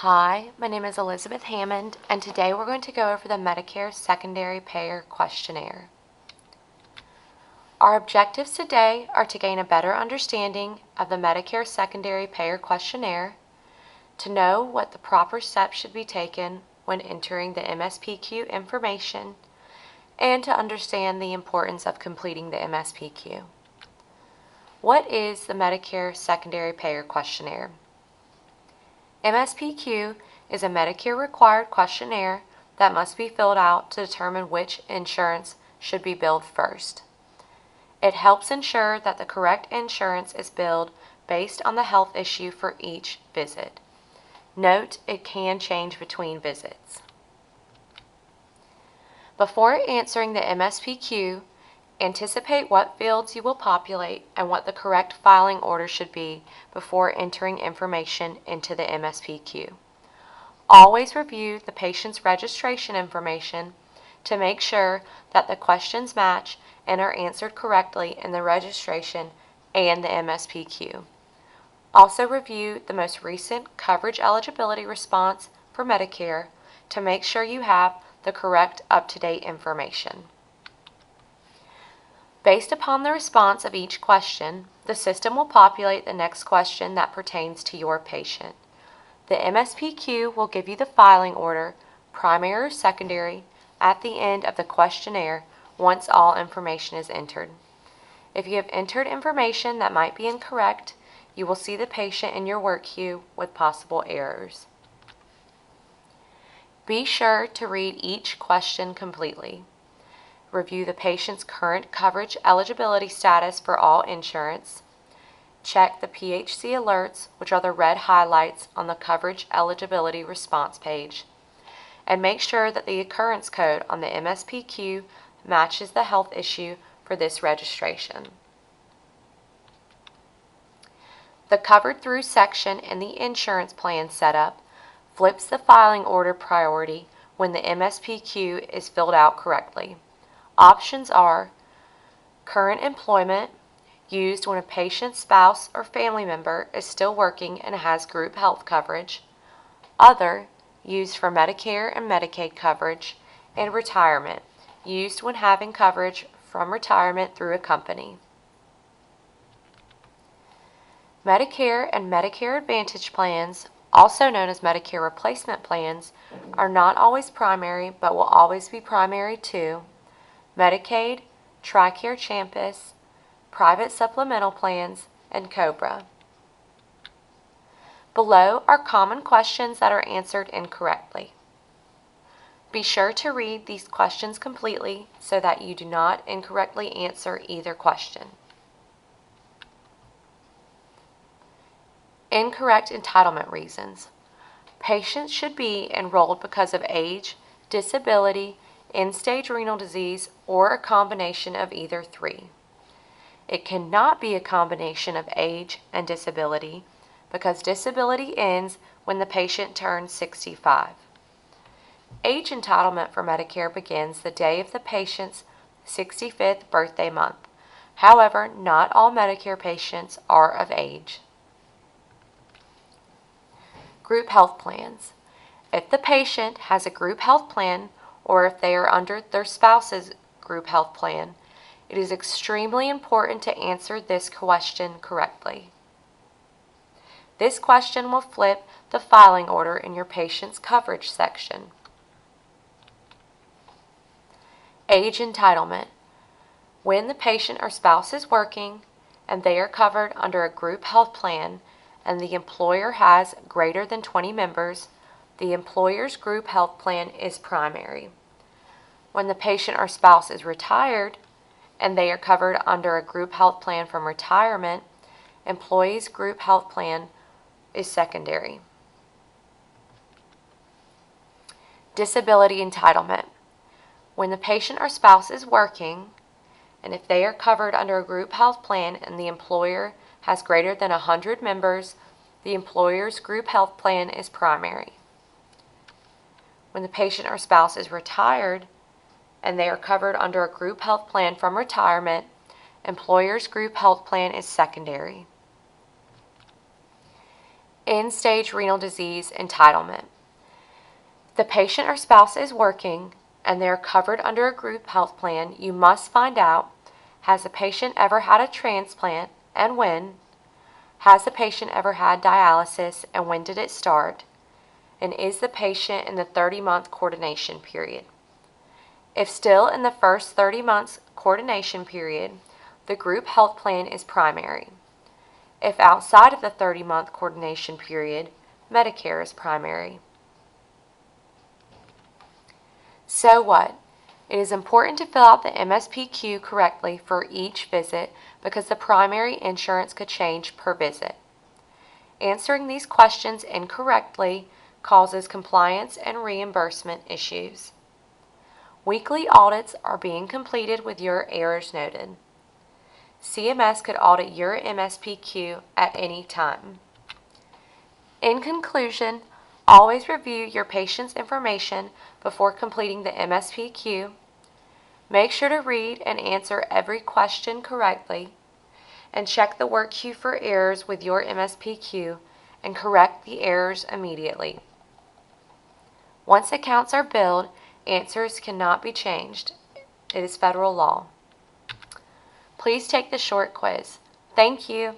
Hi, my name is Elizabeth Hammond, and today we're going to go over the Medicare Secondary Payer Questionnaire. Our objectives today are to gain a better understanding of the Medicare Secondary Payer Questionnaire, to know what the proper steps should be taken when entering the Mspq information, and to understand the importance of completing the Mspq. What is the Medicare Secondary Payer Questionnaire? Mspq is a Medicare-required questionnaire that must be filled out to determine which insurance should be billed first. It helps ensure that the correct insurance is billed based on the health issue for each visit. Note, it can change between visits. Before answering the Mspq, anticipate what fields you will populate and what the correct filing order should be before entering information into the Mspq. Always review the patient's registration information to make sure that the questions match and are answered correctly in the registration and the Mspq. Also review the most recent coverage eligibility response for Medicare to make sure you have the correct up-to-date information. Based upon the response of each question, the system will populate the next question that pertains to your patient. The Mspq will give you the filing order, primary or secondary, at the end of the questionnaire once all information is entered. If you have entered information that might be incorrect, you will see the patient in your work queue with possible errors. Be sure to read each question completely. Review the patient's current coverage eligibility status for all insurance. Check the PHC alerts, which are the red highlights on the coverage eligibility response page. And make sure that the occurrence code on the Mspq matches the health issue for this registration. The Covered Through section in the insurance plan setup flips the filing order priority when the Mspq is filled out correctly. Options are current employment, used when a patient's spouse or family member is still working and has group health coverage, other, used for Medicare and Medicaid coverage, and retirement, used when having coverage from retirement through a company. Medicare and Medicare Advantage plans, also known as Medicare replacement plans, are not always primary but will always be primary too. Medicaid, TRICARE Champus, private supplemental plans, and COBRA. Below are common questions that are answered incorrectly. Be sure to read these questions completely so that you do not incorrectly answer either question. Incorrect entitlement reasons. Patients should be enrolled because of age, disability, end-stage renal disease, or a combination of either three. It cannot be a combination of age and disability because disability ends when the patient turns 65. Age entitlement for Medicare begins the day of the patient's 65th birthday month. However, not all Medicare patients are of age. Group health plans. If the patient has a group health plan, or if they are under their spouse's group health plan, it is extremely important to answer this question correctly. This question will flip the filing order in your patient's coverage section. Age entitlement. When the patient or spouse is working and they are covered under a group health plan and the employer has greater than 20 members, the employer's group health plan is primary. When the patient or spouse is retired and they are covered under a group health plan from retirement, employee's group health plan is secondary. Disability entitlement. When the patient or spouse is working and if they are covered under a group health plan and the employer has greater than 100 members, the employer's group health plan is primary. When the patient or spouse is retired and they are covered under a group health plan from retirement, employer's group health plan is secondary. End-stage renal disease entitlement. If the patient or spouse is working and they are covered under a group health plan, you must find out, has the patient ever had a transplant and when? Has the patient ever had dialysis and when did it start? And is the patient in the 30-month coordination period? If still in the first 30 months coordination period, the group health plan is primary. If outside of the 30-month coordination period, Medicare is primary. So what? It is important to fill out the MSPQ correctly for each visit because the primary insurance could change per visit. Answering these questions incorrectly causes compliance and reimbursement issues. Weekly audits are being completed with your errors noted. CMS could audit your MSPQ at any time. In conclusion, always review your patient's information before completing the MSPQ. Make sure to read and answer every question correctly, and check the work queue for errors with your MSPQ and correct the errors immediately. Once accounts are billed, answers cannot be changed. It is federal law. Please take the short quiz. Thank you.